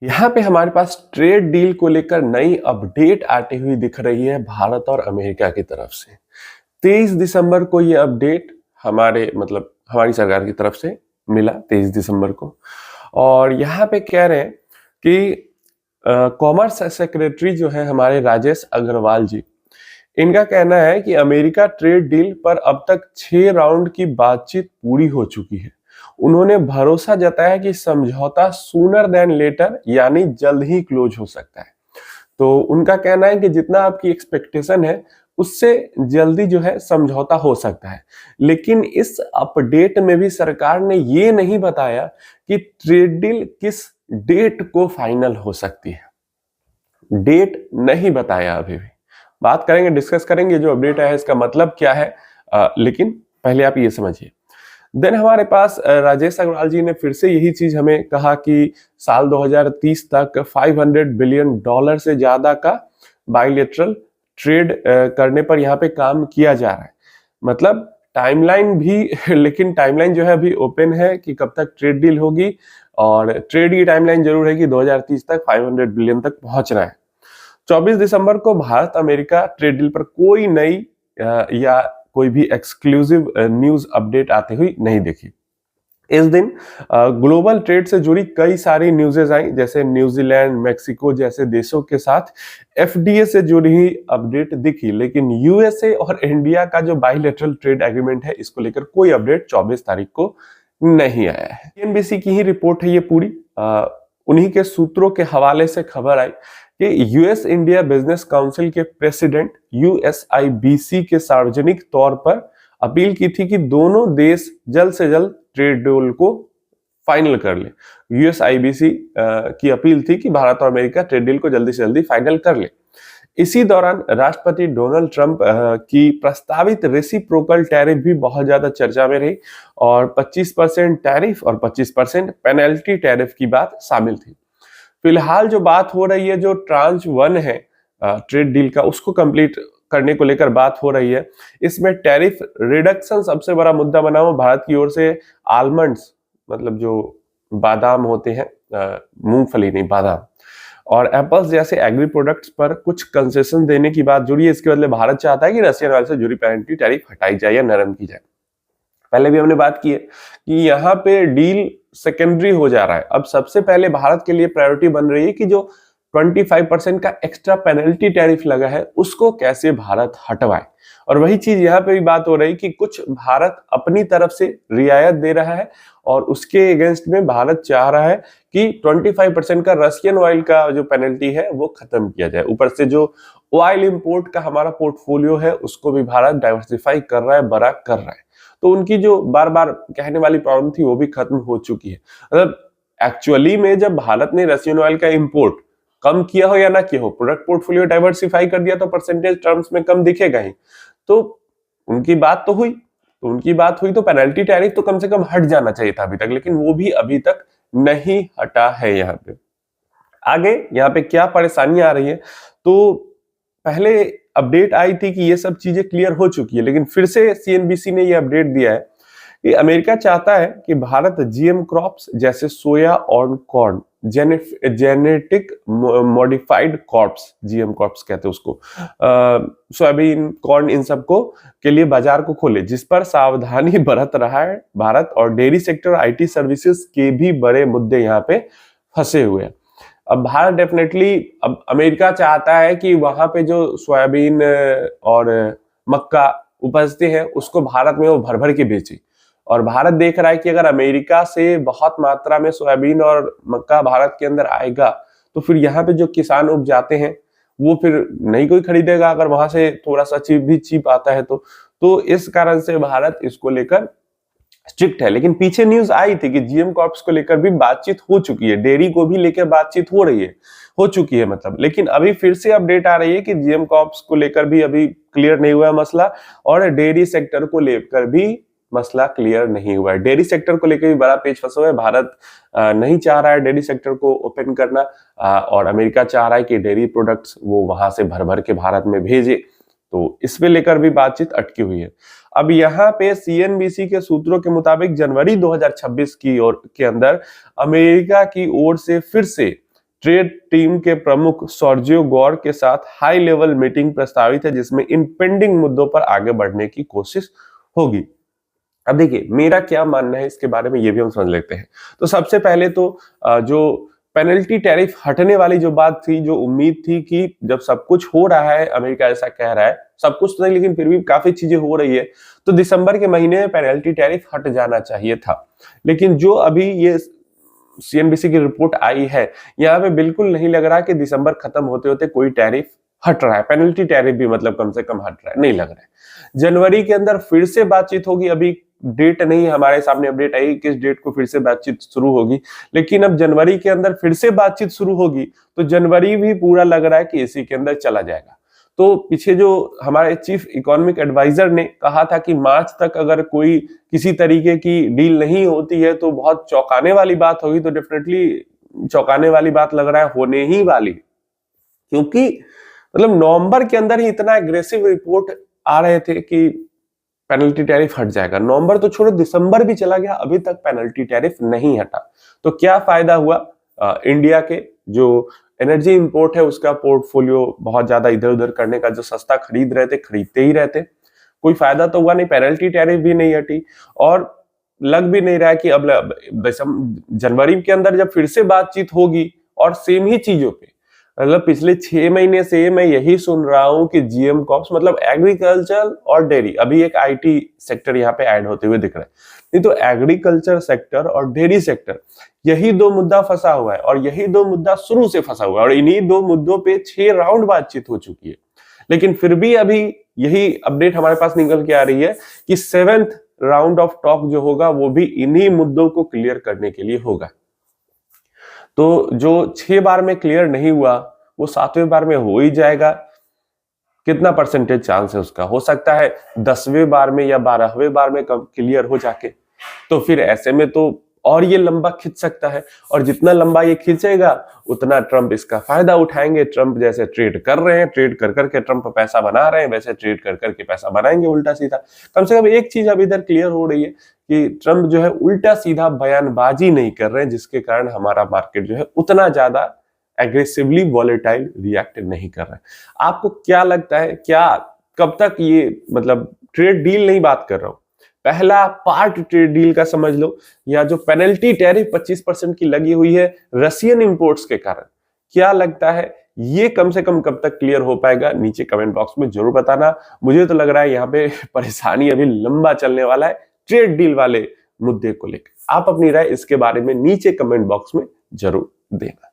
यहाँ पे हमारे पास ट्रेड डील को लेकर नई अपडेट आती हुई दिख रही है भारत और अमेरिका की तरफ से। 23 दिसंबर को ये अपडेट हमारी सरकार की तरफ से मिला 23 दिसंबर को। और यहाँ पे कह रहे हैं कि कॉमर्स सेक्रेटरी जो है हमारे राजेश अग्रवाल जी, इनका कहना है कि अमेरिका ट्रेड डील पर अब तक 6 राउंड की बातचीत पूरी हो चुकी है। उन्होंने भरोसा जताया कि समझौता सूनर देन लेटर यानी जल्द ही क्लोज हो सकता है। तो उनका कहना है कि जितना आपकी एक्सपेक्टेशन है उससे जल्दी जो है समझौता हो सकता है। लेकिन इस अपडेट में भी सरकार ने ये नहीं बताया कि ट्रेड डील किस डेट को फाइनल हो सकती है। डेट नहीं बताया अभी भी। बात करेंगे, डिस्कस करेंगे जो अपडेट है इसका मतलब क्या है, लेकिन पहले आप ये समझिए। देन हमारे पास राजेश अग्रवाल जी ने फिर से यही चीज हमें कहा कि साल 2030 तक $500 बिलियन से ज्यादा का बायलैटरल ट्रेड करने पर यहाँ पे काम किया जा रहा है। मतलब टाइमलाइन भी लेकिन टाइमलाइन जो है अभी ओपन है कि कब तक ट्रेड डील होगी, और ट्रेड की टाइमलाइन जरूर है कि 2030 तक 500 बिलियन तक पहुंचना है। 24 दिसंबर को भारत अमेरिका ट्रेड डील पर कोई नई या कोई भी एक्सक्लूसिव न्यूज अपडेट आती हुई नहीं देखी। इस दिन ग्लोबल ट्रेड से जुड़ी कई सारी न्यूज़ेस आई, जैसे न्यूजीलैंड, मेक्सिको जैसे देशों के साथ एफडीए से जुड़ी हुई अपडेट दिखी, लेकिन यूएसए और इंडिया का जो बायलैटरल ट्रेड एग्रीमेंट है इसको लेकर कोई अपडेट 24 तारीख को नहीं आया है। एनबीसी की ही रिपोर्ट है ये पूरी। उन्हीं के सूत्रों के हवाले से खबर आई कि यूएस इंडिया बिजनेस काउंसिल के प्रेसिडेंट यूएसआईबीसी के सार्वजनिक तौर पर अपील की थी कि दोनों देश जल्द से जल्द ट्रेड डील को फाइनल कर ले। यूएसआईबीसी की अपील थी कि भारत और अमेरिका ट्रेड डील को जल्दी से जल्दी फाइनल कर ले। इसी दौरान राष्ट्रपति डोनाल्ड ट्रंप की प्रस्तावित रेसिप्रोकल टैरिफ भी बहुत ज्यादा चर्चा में रही, और 25% टैरिफ और 25% पेनल्टी टैरिफ की बात शामिल थी। फिलहाल जो बात हो रही है, जो ट्रांच 1 है ट्रेड डील का, उसको कंप्लीट करने को लेकर बात हो रही है। इसमें टैरिफ रिडक्शन सबसे बड़ा मुद्दा बना हुआ। भारत की ओर से आलमंड्स, मतलब जो बादाम होते हैं, मूंगफली नहीं बादाम, और एप्पल्स जैसे एग्री प्रोडक्ट्स पर कुछ कंसेशन देने की बात जुड़ी है। इसके बदले भारत चाहता है कि रशियन ऑयल से जुड़ी पेनल्टी टैरिफ हटाई जाए या नरम की जाए। पहले भी हमने बात की है कि यहाँ पे डील सेकेंडरी हो जा रहा है। अब सबसे पहले भारत के लिए प्रायोरिटी बन रही है कि जो 25% का एक्स्ट्रा पेनल्टी टैरिफ लगा है उसको कैसे भारत हटवाए। और वही चीज यहाँ पे भी बात हो रही कि कुछ भारत अपनी तरफ से रियायत दे रहा है, और उसके अगेंस्ट में भारत चाह रहा है कि 25% का रशियन ऑयल का जो पेनल्टी है वो खत्म किया जाए। ऊपर से जो ऑयल इंपोर्ट का हमारा पोर्टफोलियो है उसको भी भारत डाइवर्सिफाई कर रहा है, बड़ा कर रहा है। तो उनकी जो बार बार कहने वाली प्रॉब्लम थी वो भी खत्म हो चुकी है। मतलब एक्चुअली में जब भारत ने रशियन ऑयल का इंपोर्ट कम किया हो या ना किया हो, प्रोडक्ट पोर्टफोलियो डाइवर्सिफाई कर दिया तो परसेंटेज टर्म्स में कम दिखेगा ही। तो उनकी बात तो पेनल्टी टैरिफ तो कम से कम हट जाना चाहिए था अभी तक, लेकिन वो भी अभी तक नहीं हटा है। यहाँ पे आगे यहाँ पे क्या परेशानियां आ रही है, तो पहले अपडेट आई थी कि ये सब चीजें क्लियर हो चुकी है, लेकिन फिर से सीएनबीसी ने ये अपडेट दिया है कि अमेरिका चाहता है कि भारत जीएम क्रॉप्स जैसे सोया और corn, genetic modified crops, GM crops कहते हैं उसको, सोयाबीन, कॉर्न, इन सबको के लिए बाजार को खोले, जिस पर सावधानी बरत रहा है भारत। और डेयरी सेक्टर, आईटी सर्विसेज के भी बड़े मुद्दे यहाँ पे फंसे हुए हैं। अब भारत डेफिनेटली, अब अमेरिका चाहता है कि वहां पे जो सोयाबीन और मक्का उपजते हैं उसको भारत में वो भर भर के बेचे, और भारत देख रहा है कि अगर अमेरिका से बहुत मात्रा में सोयाबीन और मक्का भारत के अंदर आएगा तो फिर यहाँ पे जो किसान उपजाते हैं वो फिर नहीं कोई खरीदेगा, अगर वहां से थोड़ा सा चीप आता है तो इस कारण से भारत इसको लेकर स्ट्रिक्ट है। लेकिन पीछे न्यूज आई थी कि जीएम कॉर्प्स को लेकर भी बातचीत हो चुकी है, डेयरी को भी लेकर बातचीत हो चुकी है मतलब। लेकिन अभी फिर से अपडेट आ रही है कि जीएम कॉर्प्स को लेकर भी अभी क्लियर नहीं हुआ है मसला, और डेयरी सेक्टर को लेकर भी मसला क्लियर नहीं हुआ है। डेयरी सेक्टर को लेकर भी बड़ा पेच फंसा हुआ है। भारत नहीं चाह रहा है डेयरी सेक्टर को ओपन करना, और अमेरिका चाह रहा है कि डेयरी प्रोडक्ट्स वो वहां से भर भर के भारत में भेजे, तो इसमें लेकर भी बातचीत अटकी हुई है। अब यहाँ पे सीएनबीसी के सूत्रों के मुताबिक जनवरी 2026 की ओर के अंदर अमेरिका की ओर से फिर से ट्रेड टीम के प्रमुख सर्जियो गौर के साथ हाई लेवल मीटिंग प्रस्तावित है जिसमें इन पेंडिंग मुद्दों पर आगे बढ़ने की कोशिश होगी। अब देखिए मेरा क्या मानना है इसके बारे में, ये भी हम समझ लेते हैं। तो सबसे पहले तो जो पेनल्टी टैरिफ हटने वाली जो बात थी, जो उम्मीद थी कि जब सब कुछ हो रहा है, अमेरिका ऐसा कह रहा है, सब कुछ तो नहीं लेकिन फिर भी काफी चीजें हो रही है, तो दिसंबर के महीने में पेनल्टी टैरिफ हट जाना चाहिए था। लेकिन जो अभी ये सीएनबीसी की रिपोर्ट आई है, यहाँ पे बिल्कुल नहीं लग रहा कि दिसंबर खत्म होते होते कोई टैरिफ हट रहा है, पेनल्टी टैरिफ भी मतलब कम से कम हट रहा है, नहीं लग रहा है। जनवरी के अंदर फिर से बातचीत होगी, अभी डेट नहीं हमारे सामने अपडेट आई किस डेट को फिर से बातचीत शुरू होगी, लेकिन अब जनवरी के अंदर फिर से बातचीत शुरू होगी तो जनवरी भी पूरा लग रहा है कि इसी के अंदर चला जाएगा। तो पीछे जो हमारे चीफ इकोनॉमिक एडवाइजर ने कहा था कि मार्च तक अगर कोई किसी तरीके की डील नहीं होती है तो बहुत चौंकाने वाली बात होगी, तो डेफिनेटली चौंकाने वाली बात लग रहा है होने ही वाली, क्योंकि मतलब नवंबर के अंदर ही इतना एग्रेसिव रिपोर्ट आ रहे थे कि पेनल्टी टैरिफ हट जाएगा। नवंबर तो छोड़ो, दिसंबर भी चला गया, अभी तक पेनल्टी टैरिफ नहीं हटा। तो क्या फायदा हुआ इंडिया के जो एनर्जी इंपोर्ट है उसका पोर्टफोलियो बहुत ज्यादा इधर उधर करने का, जो सस्ता खरीद रहे थे खरीदते ही रहते, कोई फायदा तो हुआ नहीं, पेनल्टी टैरिफ भी नहीं हटी। और लग भी नहीं रहा है कि अब जनवरी के अंदर जब फिर से बातचीत होगी और सेम ही चीजों पे, मतलब पिछले 6 महीने से मैं यही सुन रहा हूं कि जीएम कॉप्स मतलब एग्रीकल्चर और डेयरी, अभी एक आईटी सेक्टर यहाँ पे ऐड होते हुए दिख रहा है, नहीं तो एग्रीकल्चर सेक्टर और डेयरी सेक्टर, यही दो मुद्दा फंसा हुआ है और यही दो मुद्दा शुरू से फंसा हुआ है और इन्हीं दो मुद्दों पे 6 राउंड बातचीत हो चुकी है। लेकिन फिर भी अभी यही अपडेट हमारे पास निकल के आ रही है कि 7th राउंड ऑफ टॉक जो होगा वो भी इन्हीं मुद्दों को क्लियर करने के लिए होगा। तो जो 6 बार में क्लियर नहीं हुआ वो 7वें बार में हो ही जाएगा। कितना परसेंटेज चांस है उसका? हो सकता है 10वें बार में या 12वें बार में क्लियर हो जाके, तो फिर ऐसे में तो और ये लंबा खिंच सकता है और जितना लंबा ये खिंचेगा उतना ट्रंप इसका फायदा उठाएंगे। ट्रंप जैसे ट्रेड कर रहे हैं, ट्रेड कर करके ट्रंप पैसा बना रहे हैं, वैसे ट्रेड कर करके पैसा बनाएंगे उल्टा सीधा। कम से कम एक चीज अब इधर क्लियर हो रही है कि ट्रंप जो है उल्टा सीधा बयानबाजी नहीं कर रहे हैं, जिसके कारण हमारा मार्केट जो है उतना ज्यादा एग्रेसिवली वॉलेटाइल रिएक्ट नहीं कर रहा है। आपको क्या लगता है, क्या कब तक ये मतलब ट्रेड डील नहीं बात कर रहा हूं, पहला पार्ट ट्रेड डील का समझ लो, या जो पेनल्टी टैरिफ 25% की लगी हुई है रशियन इंपोर्ट्स के कारण, क्या लगता है ये कम से कम कब तक क्लियर हो पाएगा? नीचे कमेंट बॉक्स में जरूर बताना। मुझे तो लग रहा है यहाँ पे परेशानी अभी लंबा चलने वाला है ट्रेड डील वाले मुद्दे को लेकर। आप अपनी राय इसके बारे में नीचे कमेंट बॉक्स में जरूर देना।